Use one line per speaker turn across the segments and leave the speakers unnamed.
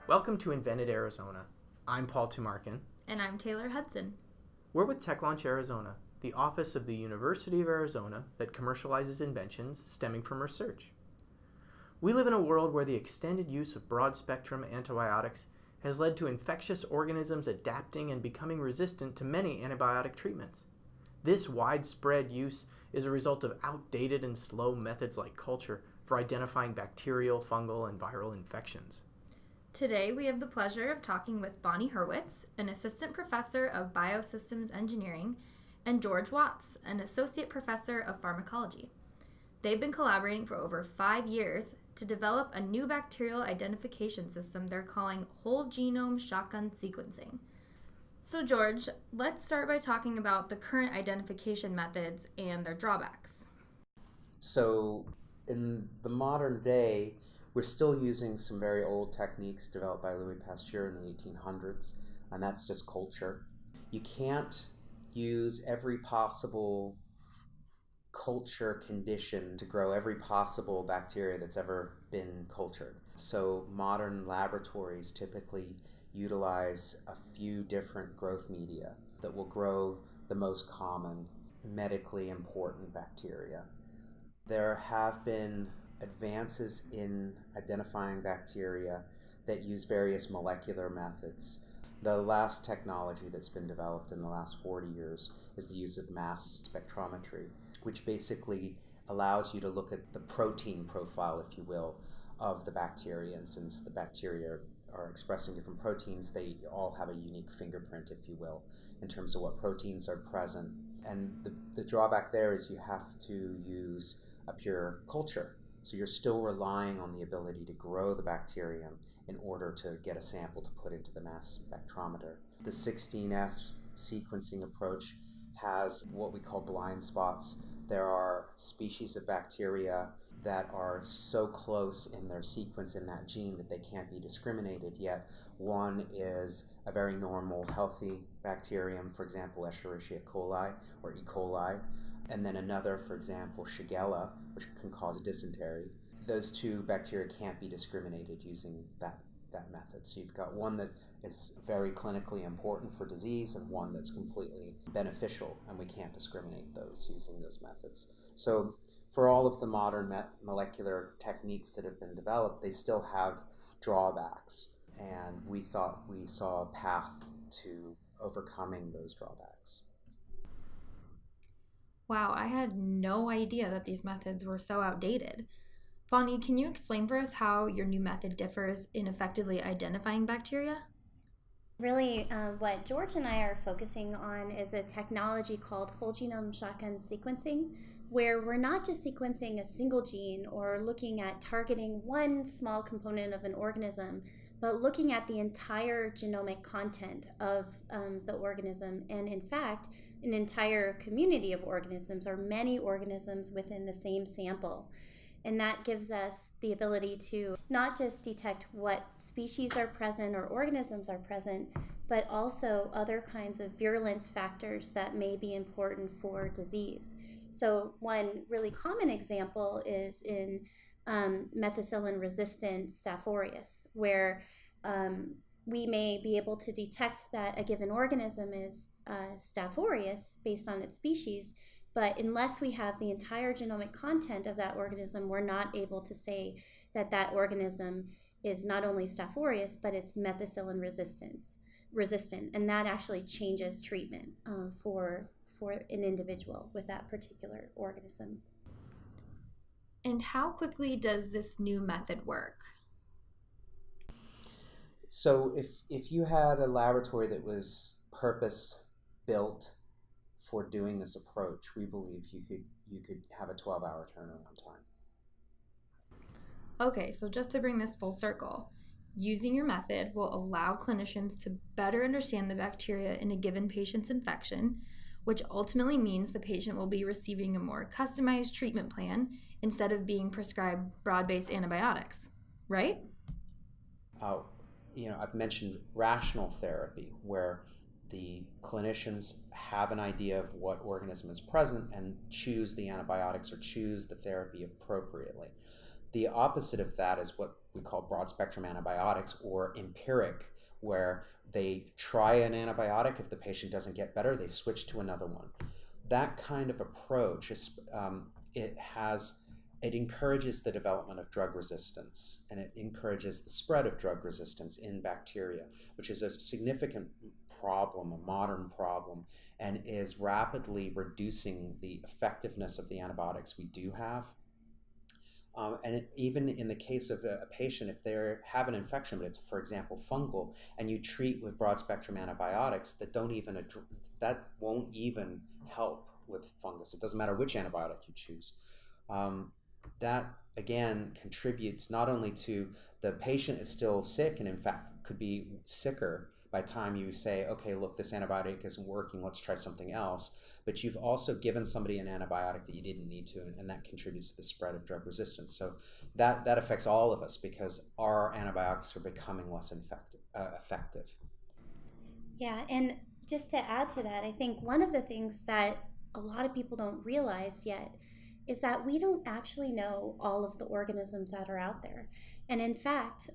Welcome to Invented Arizona. I'm Paul Tumarkin.
And I'm Taylor Hudson.
We're with TechLaunch Arizona, the office of the University of Arizona that commercializes inventions stemming from research. We live in a world where the extended use of broad-spectrum antibiotics has led to infectious organisms adapting and becoming resistant to many antibiotic treatments. This widespread use is a result of outdated and slow methods like culture for identifying bacterial, fungal, and viral infections.
Today we have the pleasure of talking with Bonnie Hurwitz, an assistant professor of biosystems engineering, and George Watts, an associate professor of pharmacology. They've been collaborating for over 5 years to develop a new bacterial identification system they're calling whole genome shotgun sequencing. So George, let's start by talking about the current identification methods and their drawbacks.
So in the modern day, we're still using some very old techniques developed by Louis Pasteur in the 1800s, and that's just culture. You can't use every possible culture condition to grow every possible bacteria that's ever been cultured. So modern laboratories typically utilize a few different growth media that will grow the most common medically important bacteria. There have been advances in identifying bacteria that use various molecular methods. The last technology that's been developed in the last 40 years is the use of mass spectrometry, which basically allows you to look at the protein profile, if you will, of the bacteria. And since the bacteria are expressing different proteins, they all have a unique fingerprint, if you will, in terms of what proteins are present. And the drawback there is you have to use a pure culture. So you're still relying on the ability to grow the bacterium in order to get a sample to put into the mass spectrometer. The 16S sequencing approach has what we call blind spots. There are species of bacteria that are so close in their sequence in that gene that they can't be discriminated, yet one is a very normal, healthy bacterium, for example, Escherichia coli or E. coli, and then another, for example, Shigella, which can cause dysentery. Those two bacteria can't be discriminated using that method. So you've got one that is very clinically important for disease and one that's completely beneficial, and we can't discriminate those using those methods. So for all of the modern molecular techniques that have been developed, they still have drawbacks, and we thought we saw a path to overcoming those drawbacks.
Wow, I had no idea that these methods were so outdated. Bonnie, can you explain for us how your new method differs in effectively identifying bacteria?
Really, what George and I are focusing on is a technology called whole genome shotgun sequencing, where we're not just sequencing a single gene or looking at targeting one small component of an organism, but looking at the entire genomic content of the organism, and in fact, an entire community of organisms or many organisms within the same sample. And that gives us the ability to not just detect what species are present or organisms are present, but also other kinds of virulence factors that may be important for disease. So one really common example is in methicillin-resistant Staph aureus, where we may be able to detect that a given organism is Staph aureus based on its species, but unless we have the entire genomic content of that organism, we're not able to say that that organism is not only Staph aureus, but it's methicillin resistant, and that actually changes treatment for an individual with that particular organism.
And how quickly does this new method work?
So if you had a laboratory that was purpose-built for doing this approach, we believe you could have a 12-hour turnaround time.
Okay, so just to bring this full circle, using your method will allow clinicians to better understand the bacteria in a given patient's infection, which ultimately means the patient will be receiving a more customized treatment plan instead of being prescribed broad-based antibiotics, right?
I've mentioned rational therapy, where the clinicians have an idea of what organism is present and choose the antibiotics or choose the therapy appropriately. The opposite of that is what we call broad spectrum antibiotics, or empiric, where they try an antibiotic. If the patient doesn't get better, they switch to another one. That kind of approach is it encourages the development of drug resistance, and it encourages the spread of drug resistance in bacteria, which is a significant problem, a modern problem, and is rapidly reducing the effectiveness of the antibiotics we do have. Even in the case of a patient, if they have an infection, but it's, for example, fungal, and you treat with broad-spectrum antibiotics that won't even help with fungus. It doesn't matter which antibiotic you choose. That, again, contributes not only to the patient is still sick, and in fact could be sicker by the time you say, okay, look, this antibiotic isn't working, let's try something else. But you've also given somebody an antibiotic that you didn't need to, and that contributes to the spread of drug resistance. So that affects all of us, because our antibiotics are becoming less effective.
Yeah, and just to add to that, I think one of the things that a lot of people don't realize yet is that we don't actually know all of the organisms that are out there. And in fact,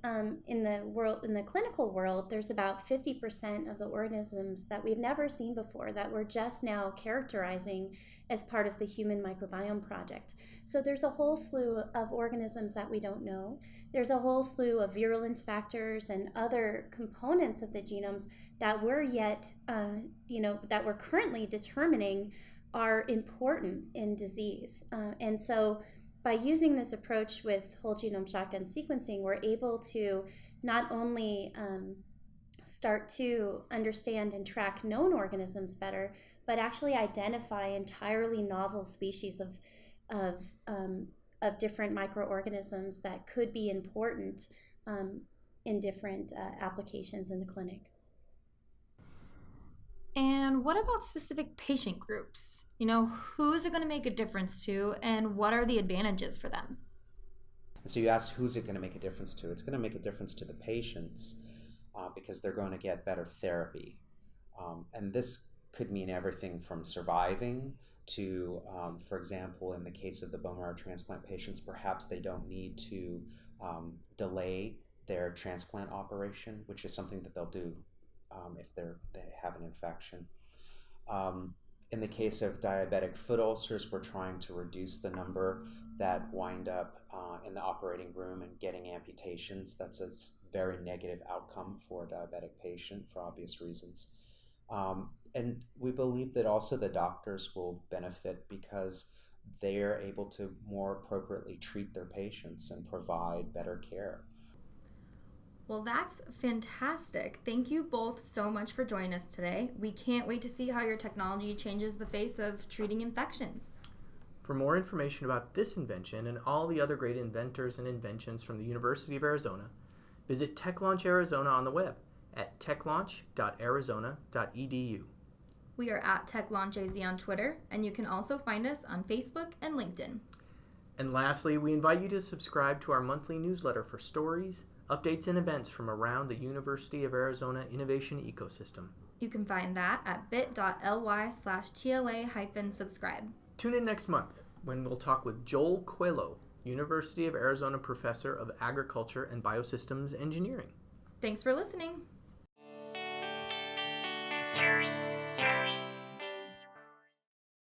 in the clinical world, there's about 50% of the organisms that we've never seen before that we're just now characterizing as part of the Human Microbiome Project. So there's a whole slew of organisms that we don't know. There's a whole slew of virulence factors and other components of the genomes that we're yet, that we're currently determining are important in disease. And so by using this approach with whole genome shotgun sequencing, we're able to not only start to understand and track known organisms better, but actually identify entirely novel species of different microorganisms that could be important in different applications in the clinic.
And what about specific patient groups? Who is it going to make a difference to, and what are the advantages for them?
So you asked, who's it going to make a difference to? It's going to make a difference to the patients because they're going to get better therapy. And this could mean everything from surviving to, for example, in the case of the bone marrow transplant patients, perhaps they don't need to delay their transplant operation, which is something that they'll do if they have an infection. In the case of diabetic foot ulcers, we're trying to reduce the number that wind up in the operating room and getting amputations. That's a very negative outcome for a diabetic patient for obvious reasons. And we believe that also the doctors will benefit because they are able to more appropriately treat their patients and provide better care.
Well, that's fantastic. Thank you both so much for joining us today. We can't wait to see how your technology changes the face of treating infections.
For more information about this invention and all the other great inventors and inventions from the University of Arizona, visit TechLaunch Arizona on the web at techlaunch.arizona.edu.
We are at TechLaunchAZ on Twitter, and you can also find us on Facebook and LinkedIn.
And lastly, we invite you to subscribe to our monthly newsletter for stories, updates, and events from around the University of Arizona innovation ecosystem.
You can find that at bit.ly/TLA-subscribe.
Tune in next month when we'll talk with Joel Coelho, University of Arizona Professor of Agriculture and Biosystems Engineering.
Thanks for listening.